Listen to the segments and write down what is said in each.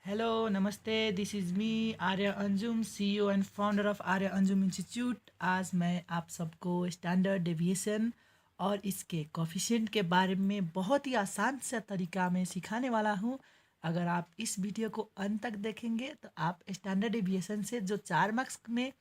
Hello नमस्ते, this is me Arya Anjum, CEO and founder of Arya Anjum institute. आज मैं आप सबको स्टैंडर्ड डेविएशन और इसके कोफिशिएंट के बारे में बहुत ही आसान सा तरीका में सिखाने वाला हूँ। अगर आप इस वीडियो को अंत तक देखेंगे तो आप स्टैंडर्ड डेविएशन से जो 4 मार्क्स में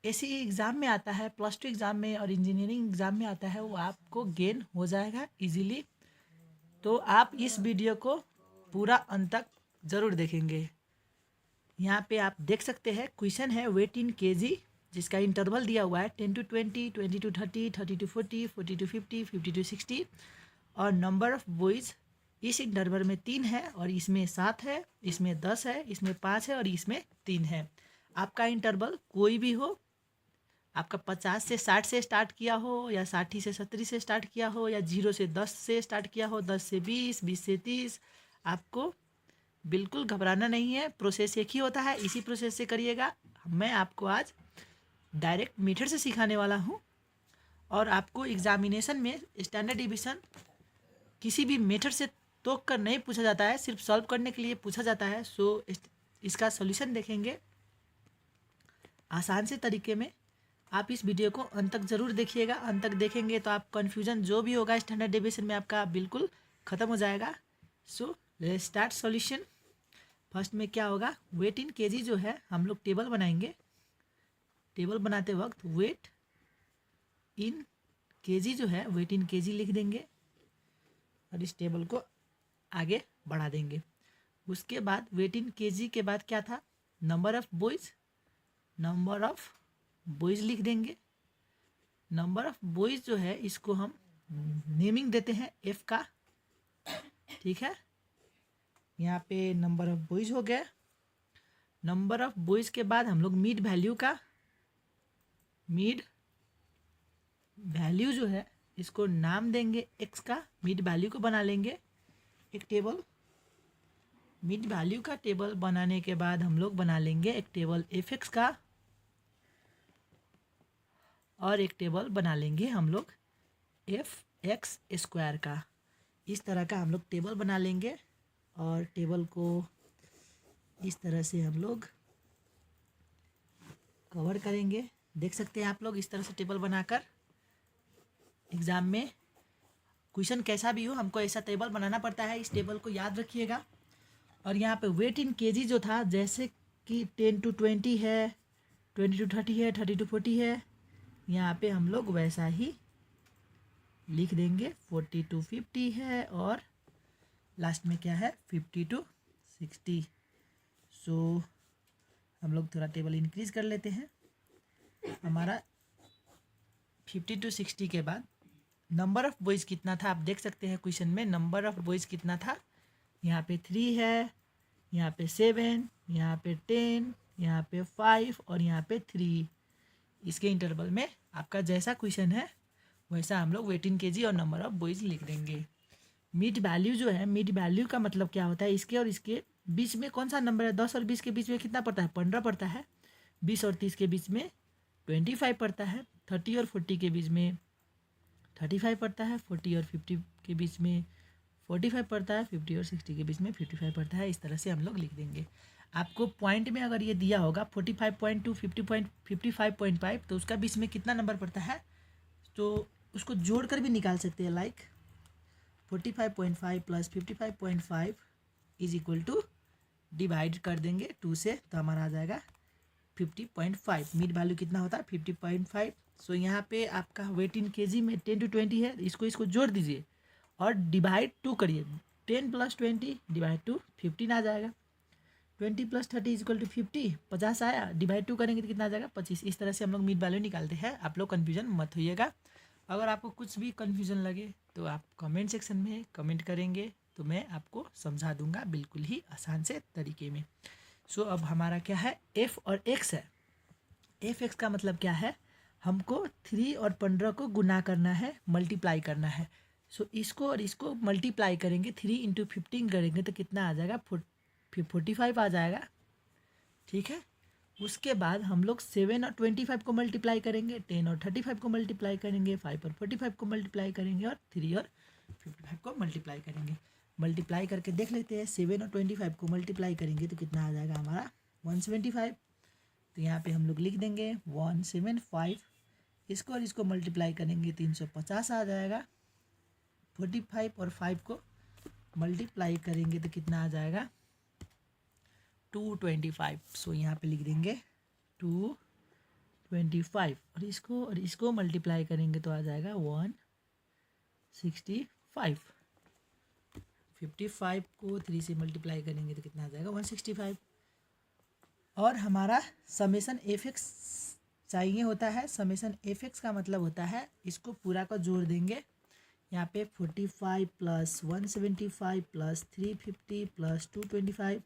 ऐसे ही एग्ज़ाम में आता है, +2 एग्ज़ाम में और इंजीनियरिंग एग्ज़ाम में आता है, वो आपको गेन हो जाएगा इजीली। तो आप इस वीडियो को पूरा अंत तक ज़रूर देखेंगे। यहाँ पे आप देख सकते हैं क्वेश्चन है वेट इन केजी, जिसका इंटरवल दिया हुआ है 10 to 20, 20 to 30, 30 to 40, 40 to 50, 50 to 60 और नंबर ऑफ बॉयज़ इस इंटरवल में 3 है और इसमें 7 है, इसमें 10 है, इसमें 5 है और इसमें 3 है। आपका इंटरवल कोई भी हो, आपका 50 से 60 से स्टार्ट किया हो या 60 से 70 से स्टार्ट किया हो या 0 से 10 से स्टार्ट किया हो, 10 से 20, 20 से 30, आपको बिल्कुल घबराना नहीं है। प्रोसेस एक ही होता है, इसी प्रोसेस से करिएगा। मैं आपको आज डायरेक्ट मेथड से सिखाने वाला हूँ और आपको एग्जामिनेशन में स्टैंडर्ड डिवीजन किसी भी मेथड से तोड़ कर नहीं पूछा जाता है, सिर्फ सॉल्व करने के लिए पूछा जाता है। सो इसका सॉल्यूशन देखेंगे आसान से तरीके में। आप इस वीडियो को अंत तक ज़रूर देखिएगा। अंत तक देखेंगे तो आप कन्फ्यूजन जो भी होगा स्टैंडर्ड डेविएशन में आपका बिल्कुल ख़त्म हो जाएगा। So let's start solution. First में क्या होगा, वेट इन केजी जो है हम लोग टेबल बनाएंगे। टेबल बनाते वक्त वेट इन केजी जो है वेट इन केजी लिख देंगे और इस टेबल को आगे बढ़ा देंगे। उसके बाद वेट इन केजी के बाद क्या था, number of boys, number of boys लिख देंगे। नंबर ऑफ बॉयज़ जो है इसको हम नेमिंग देते हैं एफ का, ठीक है। यहाँ पे नंबर ऑफ बॉयज़ हो गया। नंबर ऑफ बॉयज़ के बाद हम लोग मिड वैल्यू का, मिड वैल्यू जो है इसको नाम देंगे एक्स का। मिड वैल्यू को बना लेंगे एक टेबल। मिड वैल्यू का टेबल बनाने के बाद हम लोग बना लेंगे एक टेबल एफ एक्स का और एक टेबल बना लेंगे हम लोग एफ एक्स स्क्वायर का। इस तरह का हम लोग टेबल बना लेंगे और टेबल को इस तरह से हम लोग कवर करेंगे। देख सकते हैं आप लोग इस तरह से टेबल बनाकर। एग्ज़ाम में क्वेश्चन कैसा भी हो हमको ऐसा टेबल बनाना पड़ता है, इस टेबल को याद रखिएगा। और यहाँ पे वेट इन केजी जो था, जैसे कि 10 to 20 है, 20 to 30 है, 30 to 40 है, यहाँ पे हम लोग वैसा ही लिख देंगे। 40 to 50 है और लास्ट में क्या है 50 to 60। सो हम लोग थोड़ा टेबल इंक्रीज कर लेते हैं। हमारा 50 to 60 के बाद नंबर ऑफ़ बॉयज़ कितना था, आप देख सकते हैं क्वेश्चन में नंबर ऑफ़ बॉयज़ कितना था। यहाँ पे 3 है, यहाँ पे 7, यहाँ पे 10, यहाँ पे 5 और यहाँ पे 3। इसके इंटरवल में आपका जैसा क्वेश्चन है वैसा हम लोग वेट इन केजी और नंबर ऑफ़ बॉयज़ लिख देंगे। मिड वैल्यू जो है, मिड वैल्यू का मतलब क्या होता है, इसके और इसके बीच में कौन सा नंबर है। 10 और 20 के बीच में कितना पड़ता है, 15 पड़ता है। 20 और 30 के बीच में 25 पड़ता है। 30 और 40 के बीच में 35 पड़ता है। 40 और 50 के बीच में 45 पड़ता है। 50 और 60 के बीच में 55 पड़ता है। इस तरह से हम लोग लिख देंगे। आपको पॉइंट में अगर ये दिया होगा 45.2, 55.5 तो उसका बीच में कितना नंबर पड़ता है, तो उसको जोड़ कर भी निकाल सकते हैं। Like 45.5 plus 55.5 is equal to, divide कर देंगे 2 से तो हमारा आ जाएगा 50.5। मिड वैल्यू कितना होता है 50.5। सो यहाँ पे आपका वेट इन केजी में 10 to 20 है, इसको जोड़ दीजिए और डिवाइड 2 करिए। 10 + 20 डिवाइड 2 15 आ जाएगा। 20 + 30 इक्वल टू 50, 50 आया। डिवाइड 2 करेंगे तो कितना आ जाएगा 25। इस तरह से हम लोग मिड वैल्यू निकालते हैं। आप लोग कन्फ्यूजन मत होइएगा। अगर आपको कुछ भी कन्फ्यूजन लगे तो आप कमेंट सेक्शन में कमेंट करेंगे तो मैं आपको समझा दूंगा बिल्कुल ही आसान से तरीके में। सो अब हमारा क्या है, एफ और एक्स है। एफ एक्स का मतलब क्या है, हमको 3 और 15 को गुना करना है, मल्टीप्लाई करना है। सो इसको और इसको मल्टीप्लाई करेंगे, 3 × 15 करेंगे तो कितना आ जाएगा 45 आ जाएगा, ठीक है। उसके बाद हम लोग 7 और 25 को मल्टीप्लाई करेंगे, 10 और 35 को मल्टीप्लाई करेंगे, 5 और 45 को मल्टीप्लाई करेंगे और 3 और 55 को मल्टीप्लाई करेंगे। मल्टीप्लाई करके देख लेते हैं। 7 और 25 को मल्टीप्लाई करेंगे तो कितना आ जाएगा हमारा 175। तो यहाँ पे हम लोग लिख देंगे 175। इसको और इसको मल्टीप्लाई करेंगे 350 आ जाएगा। 45 और 5 को मल्टीप्लाई करेंगे तो कितना आ जाएगा 225। सो यहाँ पे लिख देंगे 225 और इसको मल्टीप्लाई करेंगे तो आ जाएगा 165। 55 को 3 से मल्टीप्लाई करेंगे तो कितना आ जाएगा 165। और हमारा समेसन एफ एक्स चाहिए होता है। समेसन एफ एक्स का मतलब होता है इसको पूरा का जोड़ देंगे। यहाँ पे 45 प्लस 175 प्लस 350 प्लस 225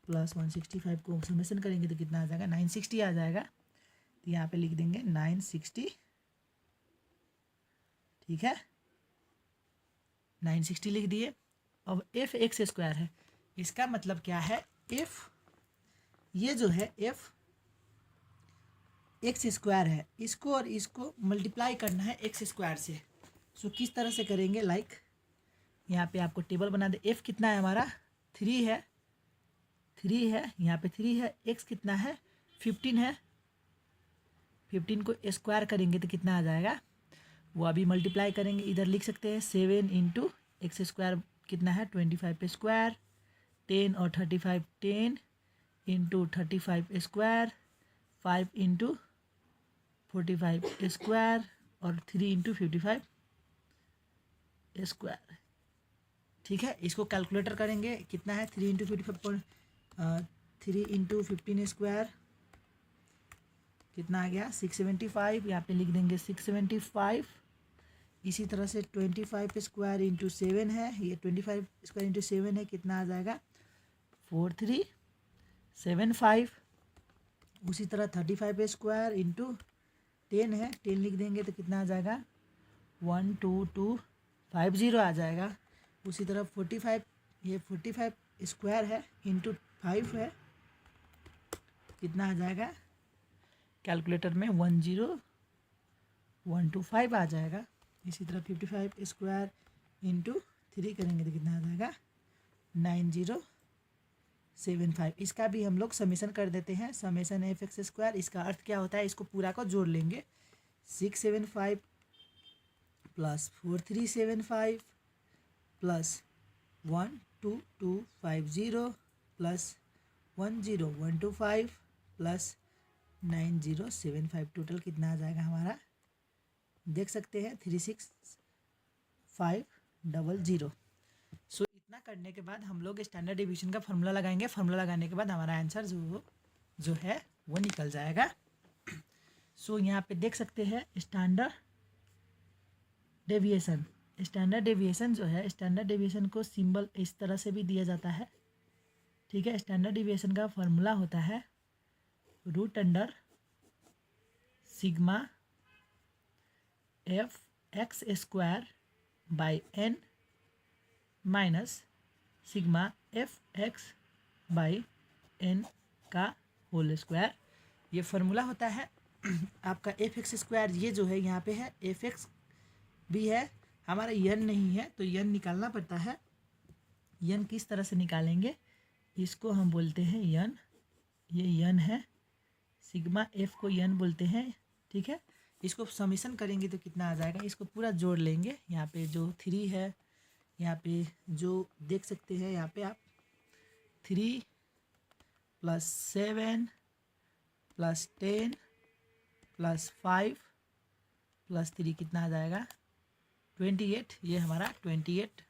प्लस 165 को समेसन करेंगे तो कितना आ जाएगा 960 आ जाएगा। तो यहाँ पे लिख देंगे 960। ठीक है, 960 लिख दिए। अब एफ एक्स स्क्वायर है, इसका मतलब क्या है, एफ ये जो है एफ एक्स स्क्वायर है, इसको और इसको मल्टीप्लाई करना है एक्स स्क्वायर से। सो किस तरह से करेंगे, लाइक यहाँ पे आपको टेबल बना दे। एफ कितना है हमारा 3 है, 3 है, यहाँ पे 3 है। एक्स कितना है 15 है। 15 को स्क्वायर करेंगे तो कितना आ जाएगा, वो अभी मल्टीप्लाई करेंगे। इधर लिख सकते हैं 7 इंटू एक्स स्क्वायर कितना है 25 पे स्क्वायर, 10 और 35 10 इंटू 35 स्क्वायर, 5 इंटू 45 स्क्वायर और 3 इंटू 55 स्क्वायर। ठीक है, इसको कैलकुलेटर करेंगे कितना है 3 इंटू 55 3 इंटू 15 स्क्वायर कितना आ गया 675। यहाँ पे लिख देंगे 675। इसी तरह से 25 स्क्वायर इंटू 7 है, ये 25 स्क्वायर इंटू 7 है, कितना आ जाएगा 4375। उसी तरह 35 स्क्वायर इंटू 10 है, 10 लिख देंगे तो कितना आ जाएगा 12250 आ जाएगा। उसी तरह 45, ये 45 स्क्वायर है इंटू 5 है, कितना आ जाएगा कैलकुलेटर में 10125 आ जाएगा। इसी तरह 55 स्क्वायर इंटू 3 करेंगे तो कितना आ जाएगा 9075। इसका भी हम लोग समेसन कर देते हैं, समेसन एफ एक्स स्क्वायर। इसका अर्थ क्या होता है, इसको पूरा को जोड़ लेंगे। 675 plus 4375 plus 12250 plus 10125 plus 9075, total कितना आ जाएगा हमारा, देख सकते हैं 36500। सो इतना करने के बाद हम लोग स्टैंडर्ड डेविएशन का फॉर्मूला लगाएंगे। फार्मूला लगाने के बाद हमारा आंसर जो है वो निकल जाएगा। सो यहाँ पे देख सकते हैं स्टैंडर्ड डेविएशन। स्टैंडर्ड डेविएशन जो है, स्टैंडर्ड डेविएशन को सिंबल इस तरह से भी दिया जाता है। ठीक है, स्टैंडर्ड डेविएशन का फॉर्मूला होता है root under sigma F X square by N minus sigma F X by N का होल स्क्वायर। ये फार्मूला होता है आपका एफ एक्स स्क्वायर। ये जो है यहाँ पे है एफ एक्स भी है, हमारा यन नहीं है तो यन निकालना पड़ता है। यन किस तरह से निकालेंगे, इसको हम बोलते हैं यन, ये यन है, सिग्मा एफ को यन बोलते हैं। ठीक है, इसको समेसन करेंगे तो कितना आ जाएगा, इसको पूरा जोड़ लेंगे। यहाँ पे जो 3 है, यहाँ पे जो देख सकते हैं, यहाँ पे आप 3 प्लस 7 प्लस 10 प्लस 5 प्लस 3 कितना आ जाएगा 28। ये हमारा 28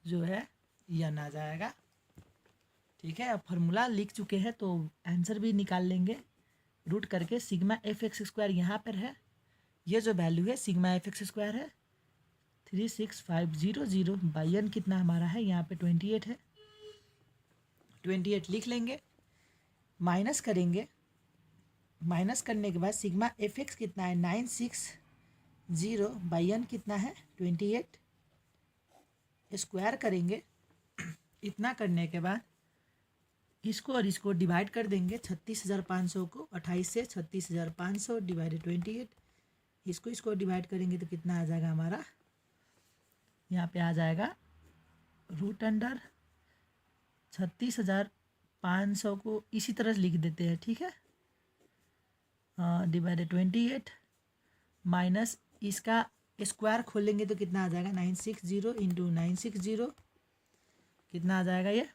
जो है यन आ जाएगा। ठीक है, अब फार्मूला लिख चुके हैं तो आंसर भी निकाल लेंगे। रूट करके सिग्मा एफ एक्स स्क्वायर यहाँ पर है, ये जो वैल्यू है सिग्मा एफ एक्स स्क्वायर है 36500 बाई एन कितना हमारा है, यहाँ पे 28 है, 28 लिख लेंगे। माइनस करेंगे, माइनस करने के बाद सिग्मा एफ एक्स कितना है 960 बाई एन कितना है 28, स्क्वायर करेंगे। इतना करने के बाद इसको और इसको डिवाइड कर देंगे। 36,500 को 28 से 36,500 डिवाइडेड 28, इसको डिवाइड करेंगे तो कितना आ जाएगा हमारा, यहाँ पे आ जाएगा रूट अंडर 36,500 को इसी तरह लिख देते हैं, ठीक है, डिवाइडेड 28 माइनस इसका स्क्वायर खोलेंगे तो कितना आ जाएगा 960 इंटू 960 कितना आ जाएगा ये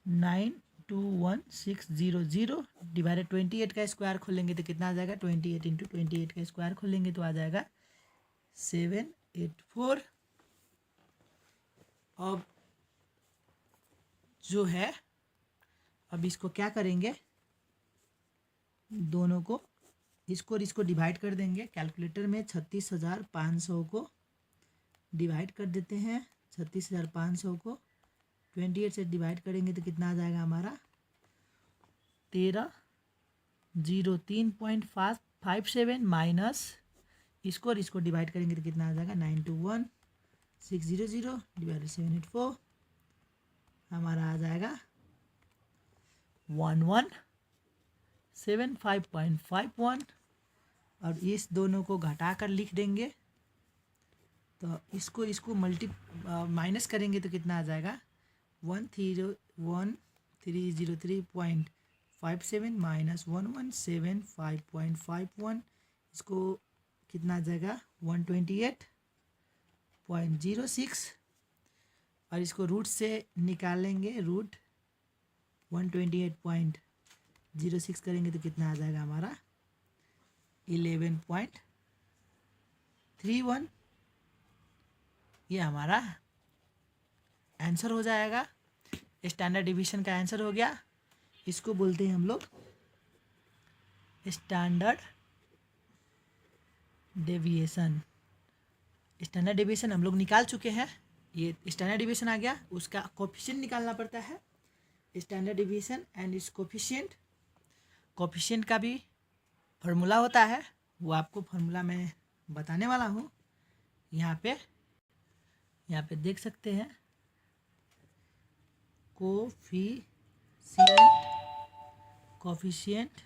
921,600 डिवाइडेड 28 का स्क्वायर खोलेंगे तो कितना आ जाएगा 28 इंटू 28 का स्क्वायर खोलेंगे तो आ जाएगा 784। अब जो है अब इसको क्या करेंगे, दोनों को इसको और इसको डिवाइड कर देंगे कैलकुलेटर में। 36,500 को डिवाइड कर देते हैं, 36,500 को 28 से डिवाइड करेंगे तो कितना आ जाएगा हमारा 1303.57 माइनस इसको और इसको डिवाइड करेंगे तो कितना आ जाएगा 921,600 डिवाइडेड 784 हमारा आ जाएगा 1175.51। और इस दोनों को घटा कर लिख देंगे तो इसको माइनस करेंगे तो कितना आ जाएगा 1303.57 माइनस 1175.51 इसको कितना आ जाएगा 128.06 और इसको रूट से निकालेंगे, रूट 128.06 करेंगे तो कितना आ जाएगा हमारा 11.31। ये हमारा आंसर हो जाएगा, स्टैंडर्ड डिवीजन का आंसर हो गया। इसको बोलते हैं हम लोग स्टैंडर्ड डेविएशन। स्टैंडर्ड डेविएशन हम लोग निकाल चुके हैं, ये स्टैंडर्ड डेविएशन आ गया, उसका कोफिशिएंट निकालना पड़ता है। स्टैंडर्ड डेविएशन एंड इस कोफिशिएंट का भी फार्मूला होता है, वो आपको फार्मूला मैं बताने वाला हूँ। यहाँ पे देख सकते हैं कोफिशिएंट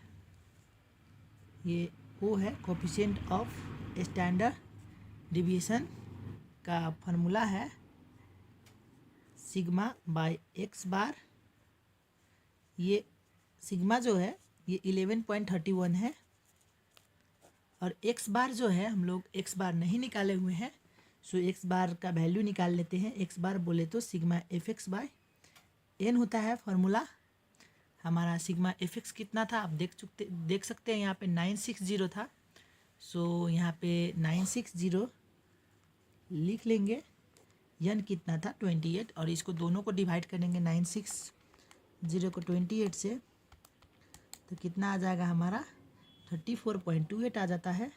ये वो है कोफिशिएंट ऑफ स्टैंडर्ड डिवीएशन का फार्मूला है सिग्मा बाय एक्स बार। ये सिग्मा जो है ये 11.31 है और एक्स बार जो है हम लोग एक्स बार नहीं निकाले हुए हैं, सो एक्स बार का वैल्यू निकाल लेते हैं। एक्स बार बोले तो sigma F X by N होता है फार्मूला। हमारा सिग्मा एफ एक्स कितना था आप देख सकते हैं, यहाँ पे 960 था, सो यहाँ पे 960 लिख लेंगे। यन कितना था 28 और इसको दोनों को डिवाइड करेंगे 960 को 28 से तो कितना आ जाएगा हमारा 34.28 आ जाता है।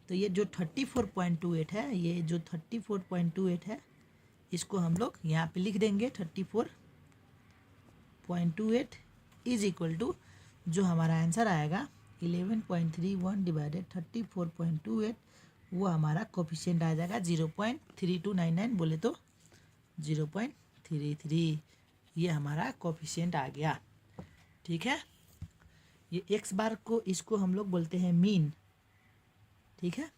तो ये जो 34.28 है, ये जो 34.28 है इसको हम लोग यहाँ पे लिख देंगे 34.28 इज इक्वल टू जो हमारा आंसर आएगा 11.31 डिवाइडेड 34.28 वो हमारा कोफिशिएंट आ जाएगा 0.3299 बोले तो 0.33। ये हमारा कोफिशिएंट आ गया, ठीक है। ये एक्स बार को इसको हम लोग बोलते हैं मीन, ठीक है।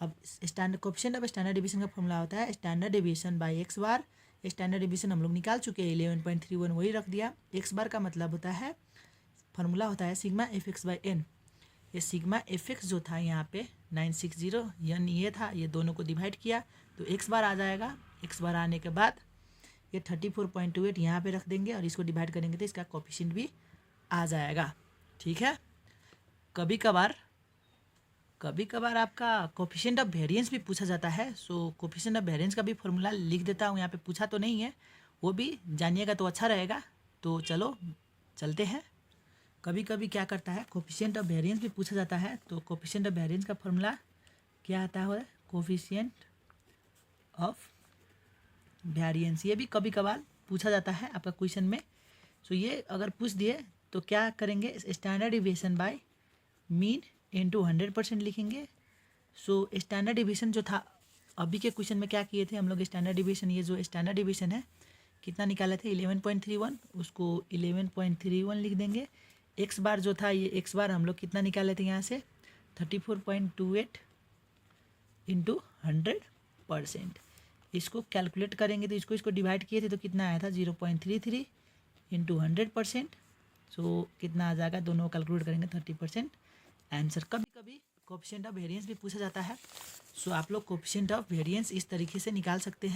अब standard coefficient of standard division का फॉर्मूला होता है स्टैंडर्ड डिवीजन बाय एक्स बार। स्टैंडर्ड डिवीजन हम लोग निकाल चुके हैं 11.31 वही रख दिया। एक्स बार का मतलब होता है फार्मूला होता है sigma F X by N. ये सिग्मा एफ एक्स जो था यहाँ पे 960 यानी ये था, ये दोनों को डिवाइड किया तो एक्स बार आ जाएगा। एक्स बार आने के बाद ये 34.28 यहाँ पे रख देंगे और इसको डिवाइड करेंगे तो इसका कोफिशिएंट भी आ जाएगा, ठीक है। कभी कभार आपका कोफिशिएंट ऑफ वेरिएंस भी पूछा जाता है, सो कोफिशिएंट ऑफ वेरिएंस का भी फॉर्मूला लिख देता हूँ। यहाँ पे पूछा तो नहीं है, वो भी जानिएगा तो अच्छा रहेगा। तो चलो चलते हैं। कभी कभी क्या करता है कोफिशिएंट ऑफ वेरिएंस भी पूछा जाता है, तो कोफिशिएंट ऑफ वेरिएंस का फॉर्मूला क्या आता है कोफिशिएंट ऑफ वेरिएंस। ये भी कभी कभार पूछा जाता है आपका क्वेश्चन में। सो ये अगर पूछ दिए तो क्या करेंगे standard division bye mean into 100% लिखेंगे। सो स्टैंडर्ड डिवीजन जो था अभी के क्वेश्चन में क्या किए थे हम लोग, स्टैंडर्ड डिवीजन ये जो स्टैंडर्ड डिवीजन है कितना निकाले थे 11.31, उसको 11.31 लिख देंगे। एक्स बार जो था ये एक्स बार हम लोग कितना निकाले थे यहाँ से 34.28 इंटू 100%। इसको कैलकुलेट करेंगे तो इसको डिवाइड किए थे तो कितना आया था 0.33 इंटू 100%। सो कितना आ जाएगा, दोनों कैलकुलेट करेंगे 30% आंसर। कभी कभी कोएफिशिएंट ऑफ वेरिएंस भी पूछा जाता है। सो आप लोग कोएफिशिएंट ऑफ वेरिएंस इस तरीके से निकाल सकते हैं।